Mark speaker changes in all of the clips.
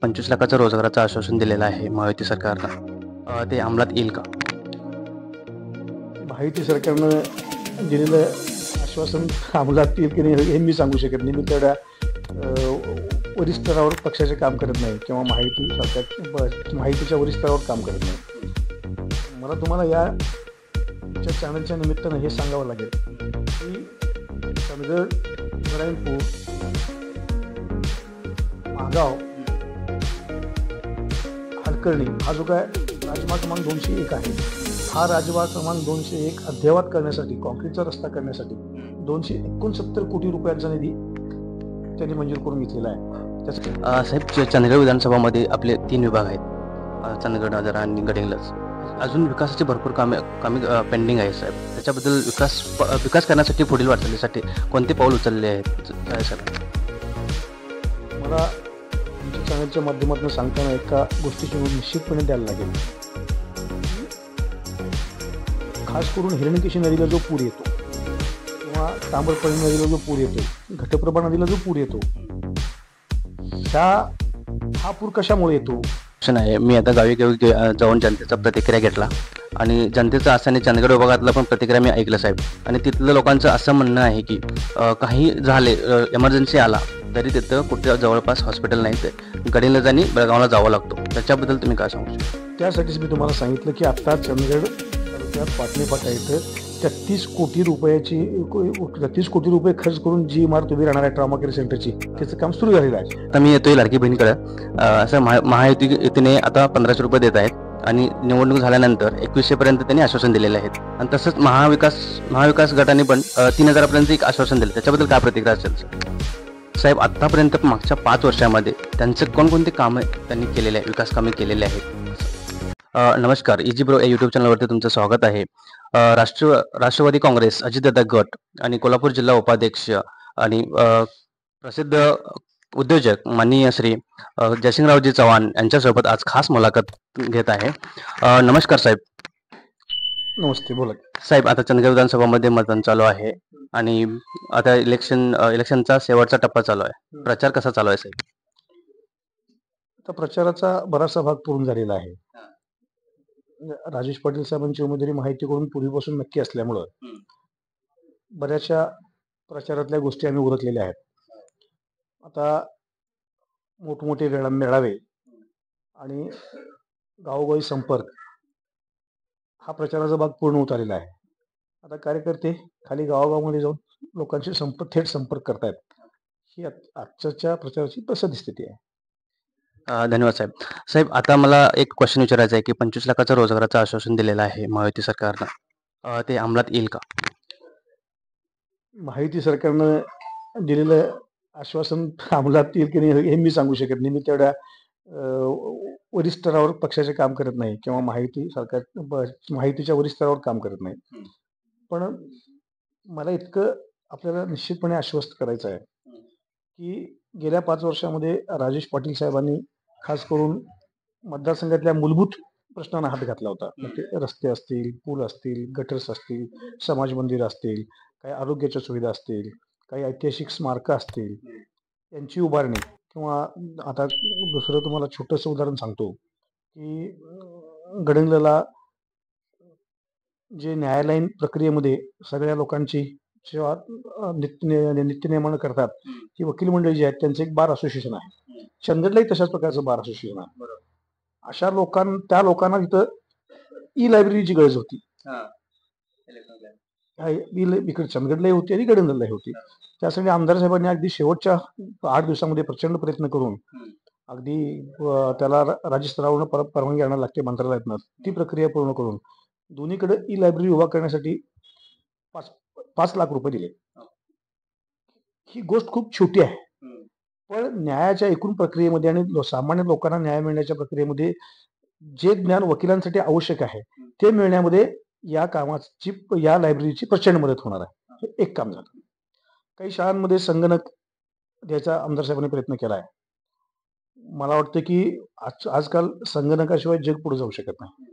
Speaker 1: 25 लाखाचं रोजगाराचं आश्वासन दिलेलं आहे महायुती सरकारनं. ते अंमलात येईल का?
Speaker 2: महायुती सरकारनं दिलेलं आश्वासन अंमलात येईल की नाही हे मी सांगू शकत नाही. मी तेवढ्या वरिष्ठ स्तरावर पक्षाचे काम करत नाही किंवा माहितीच्या वरिष्ठ स्तरावर काम करत नाही. मला तुम्हाला या चॅनलच्या निमित्तानं हे सांगावं लागेल की चंदगड, इब्राहिमपूर, महागाव, हडकर्णी हा जो काय राजमार्ग क्रमांक 201 आहे, हा राजमार्ग क्रमांक 201 अद्ययावत करण्यासाठी, कॉन्क्रीटचा रस्ता करण्यासाठी 269 कोटी रुपयांचा निधी त्यांनी मंजूर करून घेतलेला आहे.
Speaker 1: साहेब, चंदगड विधानसभामध्ये आपले 3 विभाग आहेत, चंदगड, आजरा आणि गडिंग्लज. अजून विकासाची भरपूर कामे पेंडिंग आहे साहेब. त्याच्याबद्दल विकास करण्यासाठी पुढील वाटचालीसाठी कोणते पाऊल उचलले आहेत साहेब?
Speaker 2: मला तुमच्या चॅनलच्या माध्यमातून सांगताना एका गोष्टीची नोंद निश्चितपणे द्यायला लागेल. खास करून हिरण्यकेशी नदीला जो पूर येतो किंवा तांबरपळी नदीला जो पूर येतो, घटप्रभा नदीला जो पूर येतो, हा पूर कशामुळे येतो?
Speaker 1: आहे. मी आता गावी जाऊन जनतेचा प्रतिक्रिया घेतला आणि जनतेचं असं आणि चंदगड विभागातला पण प्रतिक्रिया मी ऐकलं साहेब. आणि तिथलं लोकांचं असं म्हणणं आहे की काही झाले, एमर्जन्सी आला तरी तिथं कुठे जवळपास हॉस्पिटल नाही, ते गडिंग्लज आणि बेळगावला जावं लागतो. त्याच्याबद्दल तुम्ही काय सांगू शकता?
Speaker 2: त्यासाठीच मी तुम्हाला सांगितलं की आता चंदगड तालुक्यात पाटणेपाटा इथं 33 कोटी रुपये खर्च करून जी इमारत उभी राहणार आहे ट्रॉमा केअर सेंटरची, त्याचं काम सुरू झालेलं आहे.
Speaker 1: आता मी येतोय लाडकी बहिणीकडे. असं महायुतीने आता 1500 रुपये देत आहेत आणि निवडणूक झाल्यानंतर 2100 पर्यंत त्यांनी आश्वासन दिलेले आहेत. आणि तसंच महाविकास गटाने पण 3000 पर्यंत एक आश्वासन दिलं. त्याच्याबद्दल काय प्रतिक्रिया असेल साहेब? आतापर्यंत मागच्या 5 वर्षामध्ये त्यांचे कोणकोणते कामं त्यांनी केलेले आहे, विकास कामे केलेले आहेत? नमस्कार, इजी ब्रो या यूट्यूब चॅनलवरती तुमचं स्वागत आहे. राष्ट्रवादी काँग्रेस, अजितदादा गट आणि कोल्हापूर जिल्हा उपाध्यक्ष आणि प्रसिद्ध उद्योजक माननीय श्री जयसिंगरावजी चव्हाण यांच्यासोबत आज खास मुलाखत घेत आहे. नमस्कार साहेब.
Speaker 2: नमस्ते, बोला
Speaker 1: साहेब. आता चंदगड विधानसभामध्ये मतदान चालू आहे आणि आता इलेक्शनचा शेवटचा टप्पा चालू आहे. प्रचार कसा चालू आहे साहेब?
Speaker 2: आता प्रचाराचा बराचसा भाग पूर्ण झालेला आहे. राजेश पाटील साहेबांची उमेदवारी माहितीकडून पूर्वीपासून नक्की असल्यामुळं बऱ्याचशा प्रचारातल्या गोष्टी आम्ही उरकलेल्या आहेत. आता मोठमोठे मेळावे आणि गावोगावी संपर्क हा प्रचाराचा भाग पूर्ण होत आलेला आहे. आता कार्यकर्ते खाली गावागावामध्ये जाऊन लोकांशी थेट संपर्क करतायत. ही आजच्या प्रचाराची प्रसिद्ध स्थिती आहे.
Speaker 1: धन्यवाद साहेब. साहेब, आता मला एक क्वेश्चन विचारायचा आहे की 25 लाखाचं रोजगाराचं आश्वासन दिलेलं आहे महायुती सरकारनं. ते अंमलात येईल का?
Speaker 2: महायुती सरकारनं दिलेलं आश्वासन अंमलात येईल की नाही हे मी सांगू शकत नाही. मी तेवढ्या वरिष्ठ स्तरावर पक्षाचे काम करत नाही किंवा माहितीच्या वरिष्ठ स्तरावर काम करत नाही. पण मला इतकं आपल्याला निश्चितपणे आश्वस्त करायचं आहे की गेल्या 5 वर्षामध्ये राजेश पाटील साहेबांनी खास करून मतदारसंघातल्या मूलभूत प्रश्नांना हात घातला होता. रस्ते असतील, पूल असतील, गटर्स असतील, समाज मंदिर असतील, काही आरोग्याच्या सुविधा असतील, काही ऐतिहासिक स्मारकं असतील, यांची उभारणी. किंवा आता दुसरं तुम्हाला छोटंसं उदाहरण सांगतो की गडिंग्लजला जे न्यायालयीन प्रक्रियेमध्ये सगळ्या लोकांची जेव्हा नित्यनियमन करतात, ही वकील मंडळी जी आहेत त्यांचं एक बार असोसिएशन आहे. चंदगडलाही तशाच प्रकारचं बार असोसिएशन आहे. अशा त्या लोकांना तिथं ई लायब्ररीची गरज होती. इकडे चंदगडलाही होती आणि गडिंग्लजलाही होती. त्यासाठी आमदार साहेबांनी अगदी शेवटच्या 8 दिवसामध्ये प्रचंड प्रयत्न करून अगदी त्याला राज्यस्तरावरून परवानगी आणायला लागते मंत्रालयातनं. ती प्रक्रिया पूर्ण करून दोन्हीकडे ई लायब्ररी उभा करण्यासाठी 5 लाख रुपये दिले. ही गोष्ट खूप छोटी आहे, पण न्यायाच्या एकूण प्रक्रियेमध्ये आणि सामान्य लोकांना न्याय मिळण्याच्या प्रक्रियेमध्ये जे ज्ञान वकिलांसाठी आवश्यक आहे ते मिळण्यामध्ये या लायब्ररीची प्रचंड मदत होणार आहे. हे एक काम झालं. काही शाळांमध्ये संगणक द्यायचा आमदार साहेबांनी प्रयत्न केला आहे. मला वाटतं की आजकाल संगणकाशिवाय जग पुढे जाऊ शकत नाही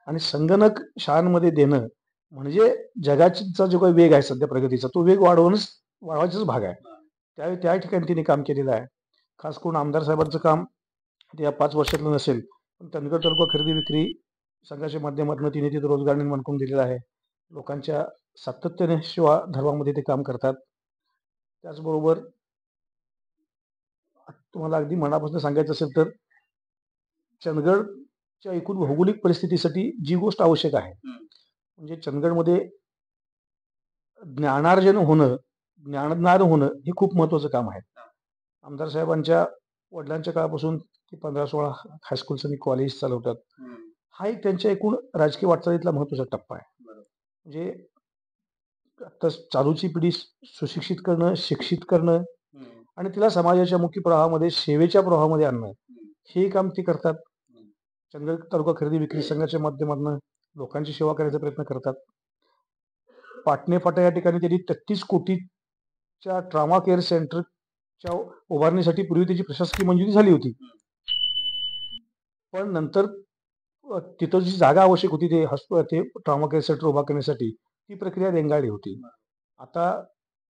Speaker 2: आणि संगणक शाळांमध्ये देणं म्हणजे जगाचा जो काही वेग आहे सध्या प्रगतीचा, तो वेग वाढवायचाच भाग आहे. त्या ठिकाणी तिने काम केलेलं आहे. खास करून आमदार साहेबांचं काम ते या 5 वर्षातलं नसेल, पण चंदगड तालुका खरेदी विक्री संघाच्या माध्यमातून तिने तिथे रोजगार निर्माण करून दिलेला आहे. लोकांच्या सातत्याने सेवा धर्मामध्ये ते काम करतात. त्याचबरोबर तुम्हाला अगदी मनापासून सांगायचं असेल तर चंदगडच्या एकूण भौगोलिक परिस्थितीसाठी जी गोष्ट आवश्यक आहे, म्हणजे चंदगडमध्ये ज्ञानार्जन होणं, ज्ञानदान होणं हे खूप महत्वाचं काम आहे. आमदार साहेबांच्या वडिलांच्या काळापासून ते 15-16 हायस्कूल्स आणि कॉलेज चालवतात. हा एक त्यांच्या एकूण राजकीय वाटचालीतला महत्वाचा टप्पा आहे. म्हणजे आता चालूची पिढी सुशिक्षित करणं, शिक्षित करणं आणि तिला समाजाच्या मुख्य प्रवाहामध्ये, सेवेच्या प्रवाहामध्ये आणणं, हे काम ते करतात. चंदगड तालुका खरेदी विक्री संघाच्या माध्यमातून लोकांची सेवा करायचा प्रयत्न करतात. पाटणे फाटा या ठिकाणी त्यांनी 33 कोटीच्या ट्रॉमा केअर सेंटरच्या उभारणीसाठी पूर्वी त्याची प्रशासकीय मंजुरी झाली होती. पण नंतर तिथं जी जागा आवश्यक होती ते ट्रॉमा केअर सेंटर उभा करण्यासाठी, ती प्रक्रिया रेंगाळली होती. आता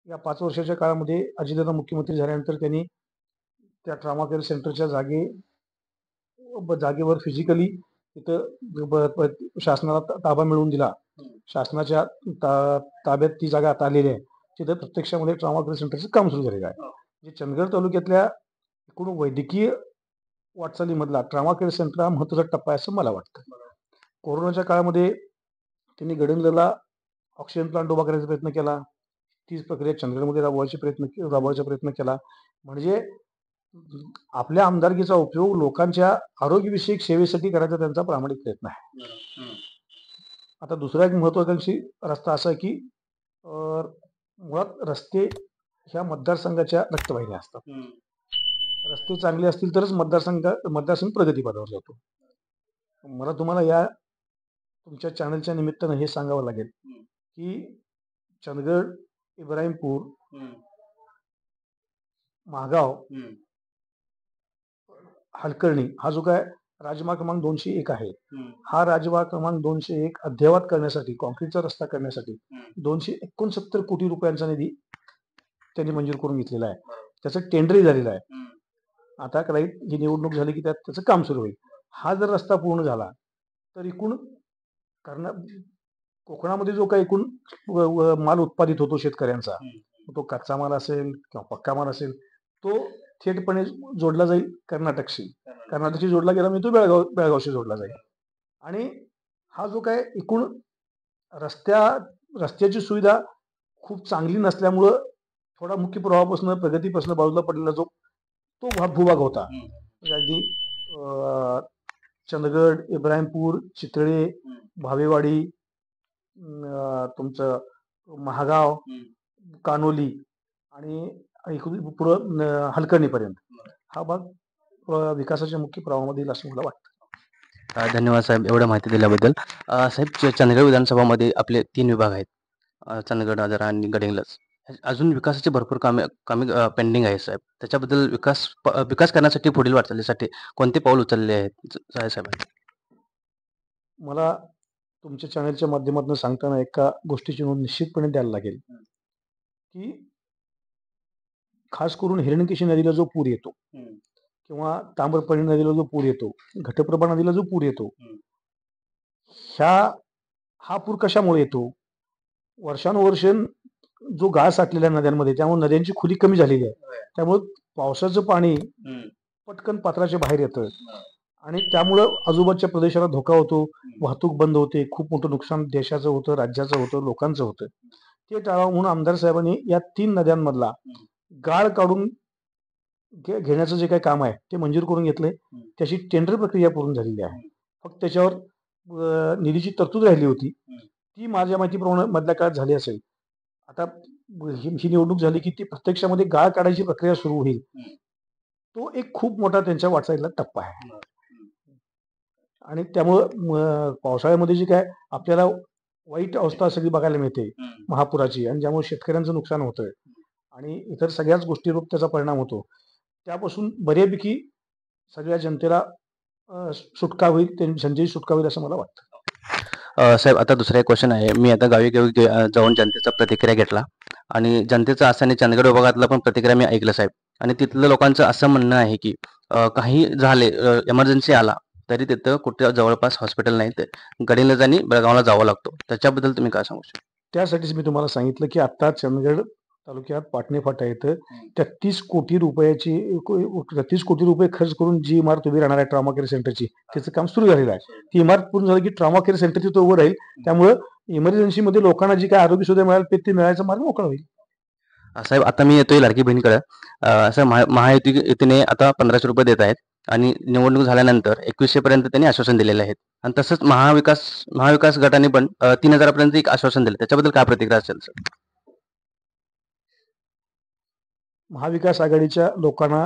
Speaker 2: या 5 वर्षाच्या काळामध्ये अजितदादा मुख्यमंत्री झाल्यानंतर त्यांनी त्या ट्रॉमा केअर सेंटरच्या जागेवर फिजिकली तिथं शासनाला ताबा मिळवून दिला. शासनाच्या ताब्यात ती जागा आता आलेली आहे. तिथं प्रत्यक्षामध्ये ट्रॉमा केअर सेंटरचं काम सुरू झालेलं आहे. म्हणजे चंदगड तालुक्यातल्या एकूण वैद्यकीय वाटचालीमधला ट्रॉमा केअर सेंटर हा महत्वाचा टप्पा आहे असं मला वाटतं. कोरोनाच्या काळामध्ये त्यांनी गडिंग्लजला ऑक्सिजन प्लांट उभा करायचा प्रयत्न केला. तीच प्रक्रिया चंदगडमध्ये राबवायचा प्रयत्न केला. म्हणजे आपल्या आमदारकीचा उपयोग लोकांच्या आरोग्यविषयक सेवेसाठी करायचा त्यांचा प्रामाणिक प्रयत्न आहे. आता दुसरा एक महत्वाकांक्षी रस्ता असा आहे की मुळात रस्ते ह्या मतदारसंघाच्या रक्तवाहिन्या असतात. रस्ते चांगले असतील तरच मतदारसंघ प्रगतीपथावर जातो. मला तुम्हाला या तुमच्या चॅनलच्या निमित्तानं हे सांगावं लागेल की चंदगड, इब्राहिमपूर, महागाव, हलकर्णी हा जो काय राजमार्ग क्रमांक 201 आहे, हा राजमार्ग क्रमांक 201 अद्ययावत करण्यासाठी, कॉन्क्रीटचा रस्ता करण्यासाठी 269 कोटी रुपयांचा निधी त्यांनी मंजूर करून घेतलेला आहे. त्याचं टेंडरही झालेलं आहे. आता ही निवडणूक झाली की त्याचं काम सुरू होईल. हा जर रस्ता पूर्ण झाला तर एकूण कोकणामध्ये जो काही एकूण माल उत्पादित होतो शेतकऱ्यांचा, तो कच्चा माल असेल किंवा पक्का माल असेल, तो थेटपणे जोडला जाईल कर्नाटकशी जोडला गेला म्हणजे तो बेळगावशी जोडला जाईल. आणि हा जो काय एकूण रस्त्याची सुविधा खूप चांगली नसल्यामुळं थोडा मुख्य प्रवाहापासून प्रगतीपासून बाजूला पडलेला जो तो भूभाग होता, म्हणजे अगदी चंदगड, इब्राहिमपूर, चितळे, भावेवाडी, तुमचं महागाव, कानोली आणि पुढं हलकर्णीपर्यंत हा भाग विकासाच्या मुख्य प्रवाहामध्ये येईल असं मला वाटतं.
Speaker 1: धन्यवाद साहेब एवढं माहिती दिल्याबद्दल. साहेब चंदगड विधानसभामध्ये आपले 3 विभाग आहेत, चंदगड, आजरा आणि गडिंग्लज. अजून विकासाची भरपूर कामे पेंडिंग आहे साहेब. त्याच्याबद्दल विकास करण्यासाठी पुढील वाटचालीसाठी कोणते पाऊल उचलले आहेत साहेबांनी?
Speaker 2: मला तुमच्या चॅनलच्या माध्यमातून सांगताना एका गोष्टीची नोंद निश्चितपणे द्यायला लागेल की खास करून हिरण्यकेशी नदीला जो पूर येतो किंवा ताम्रपर्णी नदीला जो पूर येतो, घटप्रभा नदीला जो पूर येतो, हा पूर कशामुळे येतो? वर्षानुवर्ष जो गाळ साठलेल्या नद्यांमध्ये, त्यामुळे नद्यांची खोली कमी झालेली आहे. त्यामुळे पावसाचं पाणी पटकन पात्राच्या बाहेर येतं आणि त्यामुळं आजूबाजूच्या प्रदेशाला धोका होतो, वाहतूक बंद होते, खूप मोठं नुकसान देशाचं होतं, राज्याचं होतं, लोकांचं होतं. ते टाळावं म्हणून आमदार साहेबांनी या 3 नद्यांमधला गाळ काढून घेण्याचं जे काही काम आहे ते मंजूर करून घेतलंय. त्याची टेंडर प्रक्रिया पूर्ण झालेली आहे. फक्त त्याच्यावर निधीची तरतूद राहिली होती, ती माझ्या माहितीप्रमाणे मधल्या काळात झाली असेल. आता ही निवडणूक झाली की ती प्रत्यक्षामध्ये गाळ काढायची प्रक्रिया सुरू होईल. तो एक खूप मोठा त्यांच्या वाटचालीतला टप्पा आहे. आणि त्यामुळं पावसाळ्यामध्ये जी काय आपल्याला वाईट अवस्था सगळी बघायला मिळते महापुराची, आणि ज्यामुळे शेतकऱ्यांचं नुकसान होतंय आणि इतर सगळ्याच गोष्टीवर त्याचा परिणाम होतो, त्यापासून बऱ्यापैकी सगळ्या जनतेला सुटका होईल, संजयी सुटका होईल असं मला वाटतं.
Speaker 1: साहेब आता दुसरा एक क्वेश्चन आहे. मी आता गावी गावी जाऊन जनतेचा प्रतिक्रिया घेतला आणि जनतेचं असं आणि चंदगड विभागातला पण प्रतिक्रिया मी ऐकलं साहेब. आणि तिथलं लोकांचं असं म्हणणं आहे की काही झाले, इमर्जन्सी आला तरी तिथं कुठे जवळपास हॉस्पिटल नाही, ते गडिंग्लज आणि बेळगावला जावं लागतो. त्याच्याबद्दल तुम्ही काय सांगू शकता?
Speaker 2: त्यासाठीच मी तुम्हाला सांगितलं की आता चंदगड तालुक्यात पाटणे फाटा येतं 33 कोटी रुपयाची 33 कोटी रुपये खर्च करून जी इमारत उभी राहणार आहे ट्रॉमा केअर सेंटरची, त्याचं काम सुरू झालेलं आहे. ती इमारत पूर्ण झाली की ट्रॉमा केअर सेंटर तिथं उभं राहील. त्यामुळं इमर्जन्सीमध्ये लोकांना जी काय आरोग्य सुविधा मिळाली ते मिळायचा मार्ग मोकळा होईल.
Speaker 1: साहेब आता मी येतोय लाडकी बहिणीकडे. असं महायुतीने आता 1500 रुपये देत आहेत आणि निवडणूक झाल्यानंतर 2100 पर्यंत त्यांनी आश्वासन दिलेले आहेत. आणि तसंच महाविकास गटाने पण 3000 पर्यंत एक आश्वासन दिलं. त्याच्याबद्दल काय प्रतिक्रिया असेल सर?
Speaker 2: महाविकास आघाडीच्या लोकांना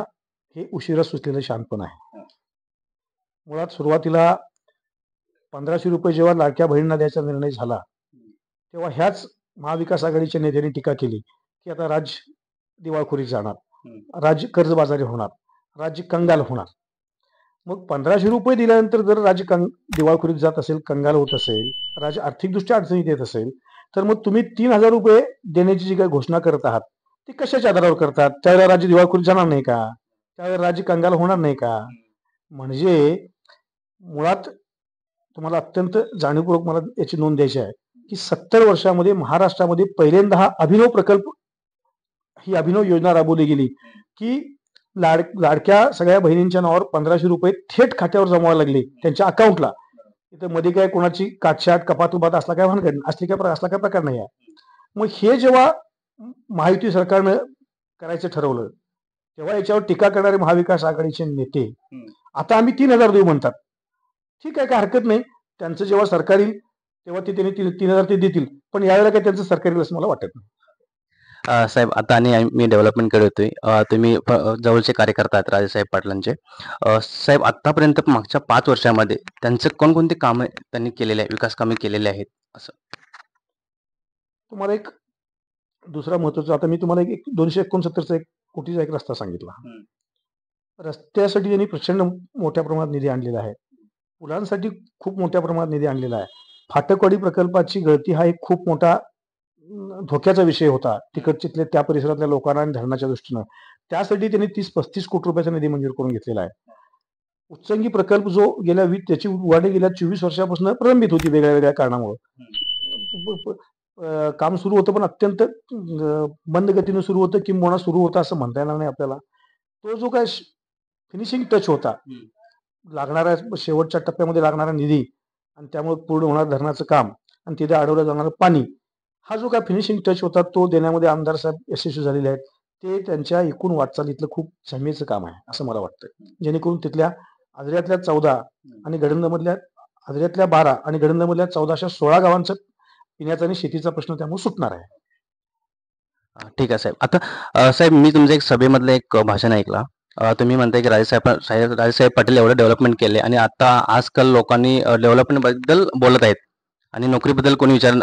Speaker 2: हे उशिरा सुचलेलं शहाणपण आहे. मुळात सुरुवातीला 1500 रुपये जेव्हा लाडक्या बहिणींना द्यायचा निर्णय झाला, तेव्हा ह्याच महाविकास आघाडीच्या नेत्यांनी टीका केली की आता राज्य दिवाळखोरीत जाणार, राज्य कर्जबाजारी होणार, राज्य कंगाल होणार. मग 1500 रुपये दिल्यानंतर जर राज्य दिवाळखोरीत जात असेल, कंगाल होत असेल, राज्य आर्थिकदृष्ट्या अडचणीत येत असेल, तर मग तुम्ही 3000 रुपये देण्याची जी काही घोषणा करत आहात ती कशाच्या आधारावर करतात? त्यावेळेला राज्य दिवाळखोरीत जाणार नाही का? त्यावेळेला राज्य कंगाल होणार नाही का? म्हणजे मुळात तुम्हाला अत्यंत जाणीवपूर्वक मला याची नोंद द्यायची आहे की 70 वर्षामध्ये महाराष्ट्रामध्ये पहिल्यांदा हा अभिनव प्रकल्प, ही अभिनव योजना राबवली गेली की लाडक्या सगळ्या बहिणींच्या नावावर 1500 रुपये थेट खात्यावर जमावायला लागले त्यांच्या अकाउंटला. इथं मध्ये काय कोणाची काटछाट कपात असला काय भानगड असला काय प्रकार नाही आहे. मग हे जेव्हा महायुती सरकारनं करायचं ठरवलं तेव्हा याच्यावर टीका करणारे महाविकास आघाडीचे नेते आता आम्ही 3000 देऊ म्हणतात. ठीक आहे, काय हरकत नाही. त्यांचं जेव्हा सरकार येईल तेव्हा ते त्यांनी 3000 ते देतील, पण यावेळेला काय त्यांचं सरकार येईल असं मला वाटत नाही.
Speaker 1: साहेब आता आणि मी डेव्हलपमेंटकडे येतोय. तुम्ही जवळचे कार्यकर्ता आहेत राजेसाहेब पाटलांचे. साहेब आतापर्यंत मागच्या 5 वर्षामध्ये त्यांचे कोणकोणते कामं त्यांनी केलेले आहे, विकास कामे केलेले आहेत असं?
Speaker 2: तुम्हाला एक दुसरा महत्वाचा, आता मी तुम्हाला एक 269चा एक कोटीचा एक रस्ता सांगितला. रस्त्यासाठी त्यांनी प्रचंड मोठ्या प्रमाणात निधी आणलेला आहे. पुलांसाठी खूप मोठ्या प्रमाणात निधी आणलेला आहे. फाटकवाडी प्रकल्पाची गळती हा एक खूप मोठा धोक्याचा विषय होता तिकडच्या त्या परिसरातल्या लोकांना आणि धरणाच्या दृष्टीनं. त्यासाठी त्यांनी 30-35 कोटी रुपयाचा निधी मंजूर करून घेतलेला आहे. उच्चंगी प्रकल्प जो त्याची उभारणी गेल्या 24 वर्षापासून प्रलंबित होती वेगळ्या वेगळ्या कारणामुळे. काम सुरू होतं पण अत्यंत मंद गतीनं सुरू होतं, किंबहुना सुरू होतं असं म्हणता येणार नाही आपल्याला. तो जो काय फिनिशिंग टच होता, लागणाऱ्या शेवटच्या टप्प्यामध्ये लागणारा निधी आणि त्यामुळे पूर्ण होणार धरणाचं काम आणि तिथे अडवलं जाणारं पाणी, हा जो काय फिनिशिंग टच होता तो देण्यामध्ये आमदार साहेब यशस्वी झालेले आहेत. ते त्यांच्या एकूण वाटचालीतलं खूप जमेचं काम आहे असं मला वाटतं. जेणेकरून तिथल्या आजऱ्यातल्या 14 आणि गडंदमधल्या आजऱ्यातल्या 12 आणि गडंदमधल्या 14 अशा 16 गावांचं पिण्याचा आणि शेतीचा प्रश्न त्यामुळे सुटणार आहे.
Speaker 1: ठीक आहे साहेब. आता साहेब मी तुमचं एक सभेमधलं एक भाषण ऐकला. तुम्ही म्हणताय की राजेसाहेब पाटील एवढं डेव्हलपमेंट केले आणि आता आजकाल लोकांनी डेव्हलपमेंट बद्दल बोलत आहेत आणि नोकरीबद्दल कोणी विचार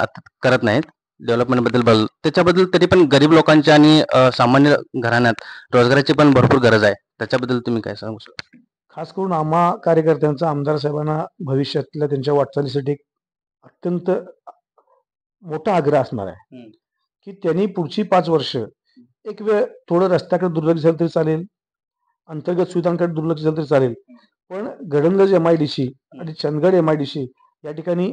Speaker 1: करत नाहीत, डेव्हलपमेंट बद्दल त्याच्याबद्दल. तरी पण गरीब लोकांच्या आणि सामान्य घराण्यात रोजगाराची पण भरपूर गरज आहे. त्याच्याबद्दल तुम्ही काय सांगू शकता?
Speaker 2: खास करून आम्हा कार्यकर्त्यांचा आमदार साहेबांना भविष्यातल्या त्यांच्या वाटचालीसाठी अत्यंत मोठा आग्रह असणार आहे की त्यांनी पुढची 5 वर्ष एक वेळ थोडं रस्त्याकडे दुर्लक्ष झालं तरी चालेल, अंतर्गत सुविधांकडे दुर्लक्ष झालं तरी चालेल, पण गडंगज MIDC आणि चंदगड MIDC या ठिकाणी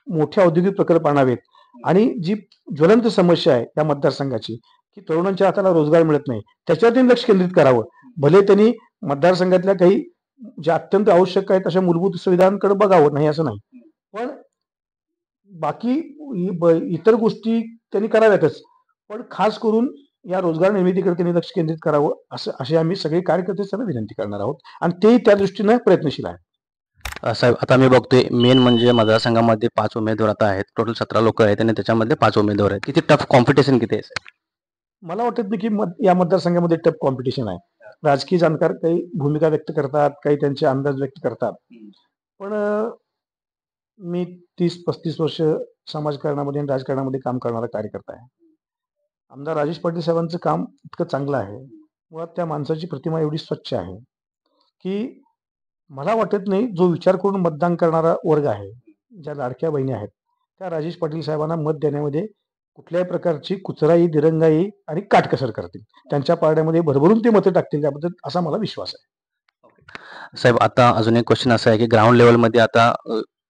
Speaker 2: मोठे औद्योगिक प्रकल्प आणावेत. आणि जी ज्वलंत समस्या आहे या मतदारसंघाची की तरुणांच्या हाताला रोजगार मिळत नाही, त्याच्यावर त्यांनी लक्ष केंद्रित करावं. भले त्यांनी मतदारसंघातल्या काही ज्या अत्यंत आवश्यक आहेत अशा मूलभूत सुविधांकडे बघावं, नाही असं नाही, पण बाकी इतर गोष्टी त्यांनी कराव्यातच. पण खास करून या रोजगार निर्मितीकडे त्यांनी लक्ष केंद्रित करावं असे आम्ही सगळे कार्यकर्ते त्यांना विनंती करणार आहोत आणि ते त्या दृष्टीनं प्रयत्नशील आहेत.
Speaker 1: साहेब आता मी बघतोय मेन म्हणजे मतदारसंघामध्ये 5 उमेदवार आता आहेत. टोटल 17 लोक आहेत आणि त्याच्यामध्ये 5 उमेदवार आहेत. किती टफ कॉम्पिटिशन किती आहे साहेब?
Speaker 2: मला वाटत नाही की या मतदारसंघामध्ये टफ कॉम्पिटिशन आहे. राजकीय जाणकार काही भूमिका व्यक्त करतात, काही त्यांचे अंदाज व्यक्त करतात, पण मी 30-35 वर्ष समाजकारणामध्ये आणि राजकारणामध्ये काम करणारा कार्यकर्ता आहे. आमदार राजेश पाटील साहेबांचं काम इतकं चांगलं आहे, मुळात त्या माणसाची प्रतिमा एवढी स्वच्छ आहे की मला वाटत नाही जो विचार करून मतदान करणारा वर्ग आहे, ज्या लाडक्या बहिणी आहेत त्या राजेश पाटील साहेबांना मत देण्यामध्ये कुठल्याही प्रकारची कुचराई, दिरंगाई आणि काटकसर करतील. त्यांच्या पारड्यामध्ये भरभरून ते मतं टाकतील त्याबद्दल असा मला विश्वास आहे.
Speaker 1: साहेब, आता अजून एक क्वेश्चन असा आहे की ग्राउंड लेवलमध्ये आता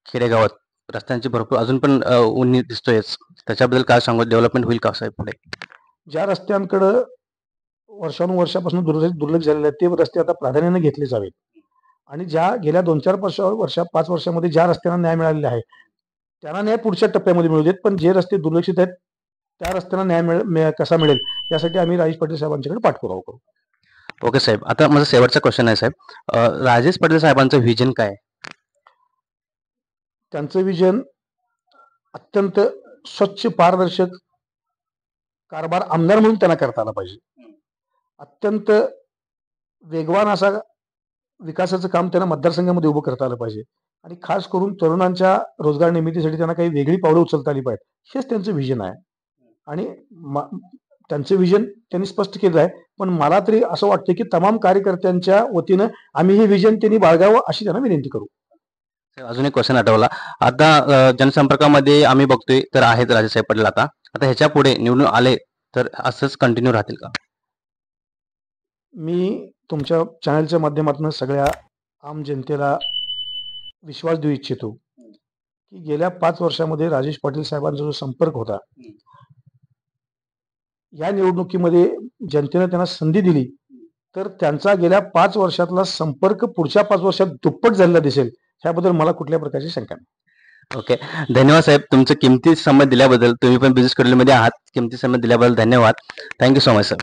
Speaker 1: खेडेगावात रस्त्यांची भरपूर अजून पण उणीव दिसतोयच. त्याच्याबद्दल काय सांगू? डेव्हलपमेंट होईल का साहेब पुढे?
Speaker 2: ज्या रस्त्यांकडं वर्षानुवर्षापासून दुर्लक्ष झालेले आहेत ते रस्ते आता प्राधान्याने घेतले जावेत आणि ज्या गेल्या 2-4 5 वर्षामध्ये ज्या रस्त्यांना न्याय मिळालेला आहे त्यांना न्याय पुढच्या टप्प्यामध्ये मिळू देत, पण जे रस्ते दुर्लक्षित आहेत त्या रस्त्यांना न्याय कसा मिळेल यासाठी आम्ही राजेश पाटील साहेबांच्याकडे पाठपुरावा करू.
Speaker 1: ओके साहेब, आता माझा शेवटचा क्वेश्चन आहे साहेब. राजेश पाटील साहेबांचं व्हिजन काय आहे?
Speaker 2: त्यांचं विजन अत्यंत स्वच्छ, पारदर्शक कारभार आमदार म्हणून त्यांना करता आला पाहिजे. अत्यंत वेगवान असा विकासाचं काम त्यांना मतदारसंघामध्ये उभं करता आलं पाहिजे आणि खास करून तरुणांच्या रोजगार निर्मितीसाठी त्यांना काही वेगळी पावलं उचलता आली पाहिजे. हेच त्यांचं विजन आहे आणि त्यांचं विजन त्यांनी स्पष्ट केलं आहे. पण मला तरी असं वाटतं की तमाम कार्यकर्त्यांच्या वतीनं आम्ही हे विजन त्यांनी बाळगावं अशी त्यांना विनंती करू.
Speaker 1: अजून एक क्वेश्चन आठवला. आता जनसंपर्कामध्ये आम्ही बघतोय तर आहेत राजेसाहेब पाटील. आता ह्याच्या पुढे निवडून आले तर असंच कंटिन्यू राहतील का?
Speaker 2: मी तुमच्या चॅनलच्या माध्यमातून सगळ्या आम जनतेला विश्वास देऊ इच्छितो की गेल्या 5 वर्षामध्ये राजेश पाटील साहेबांचा जो संपर्क होता, या निवडणुकीमध्ये जनतेने त्यांना संधी दिली तर त्यांचा गेल्या 5 वर्षातला संपर्क पुढच्या 5 वर्षात दुप्पट झालेला दिसेल, ह्याबद्दल मला कुठल्या प्रकारची शंका नाही.
Speaker 1: ओके, धन्यवाद साहेब. तुमचं किमती समय दिल्याबद्दल. तुम्ही पण बिझनेस मध्ये आहात. किमती समय दिल्याबद्दल धन्यवाद. Thank you so much sir.